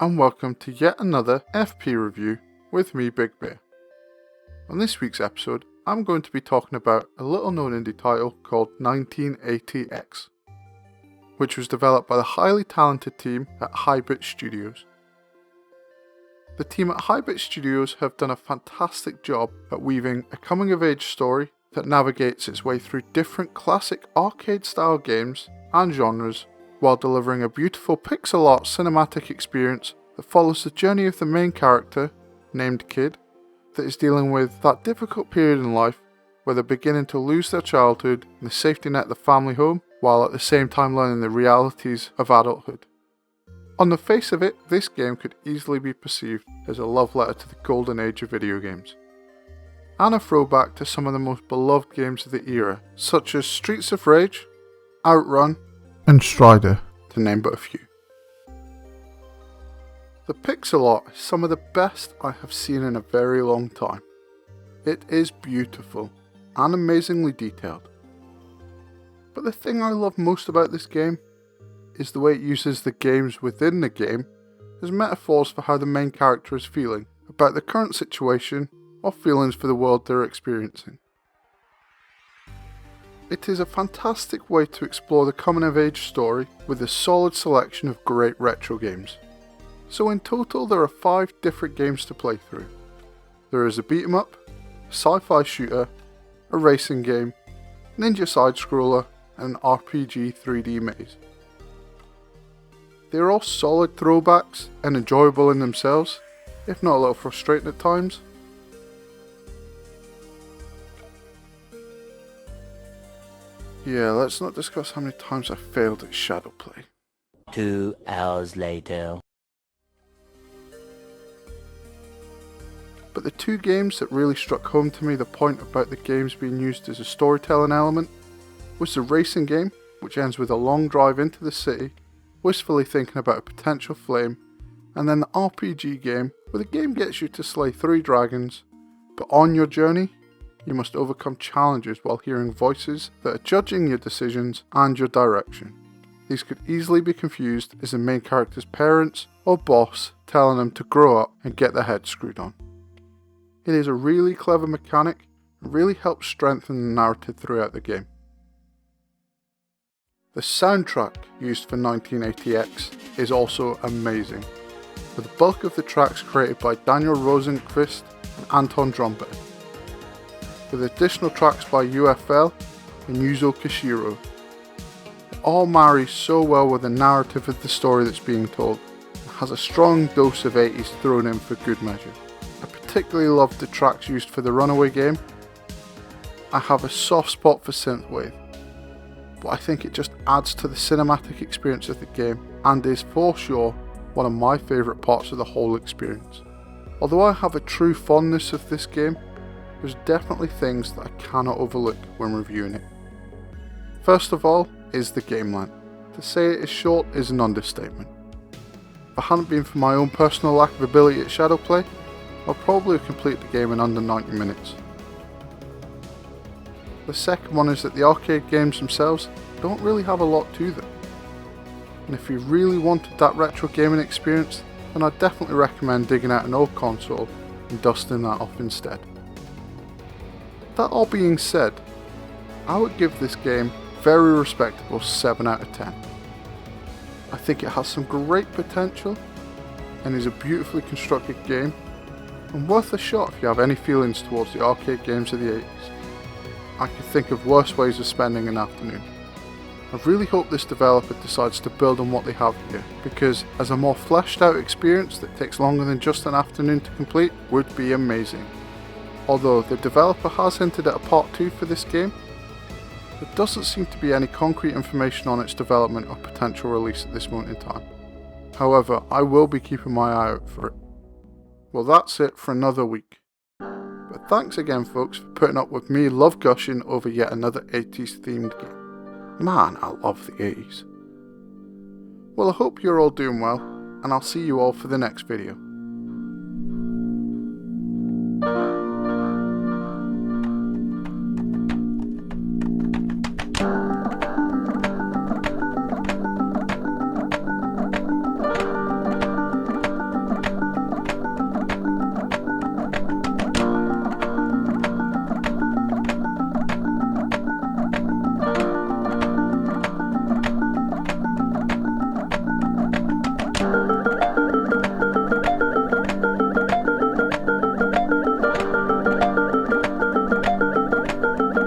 and welcome to yet another FP review with me, BigBear. On this week's episode, I'm going to be talking about a little known indie title called 1980X, which was developed by the highly talented team at Hybit Studios. The team at Hybit Studios have done a fantastic job at weaving a coming-of-age story that navigates its way through different classic arcade-style games and genres while delivering a beautiful pixel art cinematic experience that follows the journey of the main character, named Kid, that is dealing with that difficult period in life where they're beginning to lose their childhood and the safety net of the family home, while at the same time learning the realities of adulthood. On the face of it, this game could easily be perceived as a love letter to the golden age of video games, and a throwback to some of the most beloved games of the era, such as Streets of Rage, Outrun, and Strider, to name but a few. The pixel art is some of the best I have seen in a very long time. It is beautiful and amazingly detailed. But the thing I love most about this game is the way it uses the games within the game as metaphors for how the main character is feeling about the current situation or feelings for the world they're experiencing. It is a fantastic way to explore the coming-of-age story with a solid selection of great retro games. So in total there are 5 different games to play through. There is a beat 'em up, a sci-fi shooter, a racing game, ninja side-scroller, and an RPG 3D maze. They are all solid throwbacks and enjoyable in themselves, if not a little frustrating at times. Yeah, let's not discuss how many times I failed at Shadow Play. 2 hours later. But the 2 games that really struck home to me the point about the games being used as a storytelling element was the racing game, which ends with a long drive into the city, wistfully thinking about a potential flame, and then the RPG game, where the game gets you to slay 3 dragons, but on your journey, you must overcome challenges while hearing voices that are judging your decisions and your direction. These could easily be confused as the main character's parents or boss telling them to grow up and get their head screwed on. It is a really clever mechanic and really helps strengthen the narrative throughout the game. The soundtrack used for 1980X is also amazing, with the bulk of the tracks created by Daniel Rosenqvist and Anton Drumberg, with additional tracks by UFL and Yuzo Koshiro. It all marries so well with the narrative of the story that's being told, and has a strong dose of 80s thrown in for good measure. I particularly loved the tracks used for the Runaway game. I have a soft spot for synthwave, but I think it just adds to the cinematic experience of the game and is for sure one of my favourite parts of the whole experience. Although I have a true fondness of this game, there's definitely things that I cannot overlook when reviewing it. First of all is the game length. To say it is short is an understatement. If it hadn't been for my own personal lack of ability at Shadow Play, I'll probably have completed the game in under 90 minutes. The second one is that the arcade games themselves don't really have a lot to them. And if you really wanted that retro gaming experience, then I'd definitely recommend digging out an old console and dusting that off instead. That all being said, I would give this game a very respectable 7 out of 10. I think it has some great potential and is a beautifully constructed game, and worth a shot if you have any feelings towards the arcade games of the 80s. I could think of worse ways of spending an afternoon. I really hope this developer decides to build on what they have here, because as a more fleshed out experience that takes longer than just an afternoon to complete would be amazing. Although the developer has hinted at a part 2 for this game, there doesn't seem to be any concrete information on its development or potential release at this moment in time. However, I will be keeping my eye out for it. Well, that's it for another week. But thanks again folks for putting up with me love gushing over yet another 80s themed game. Man, I love the 80s. Well, I hope you're all doing well, and I'll see you all for the next video.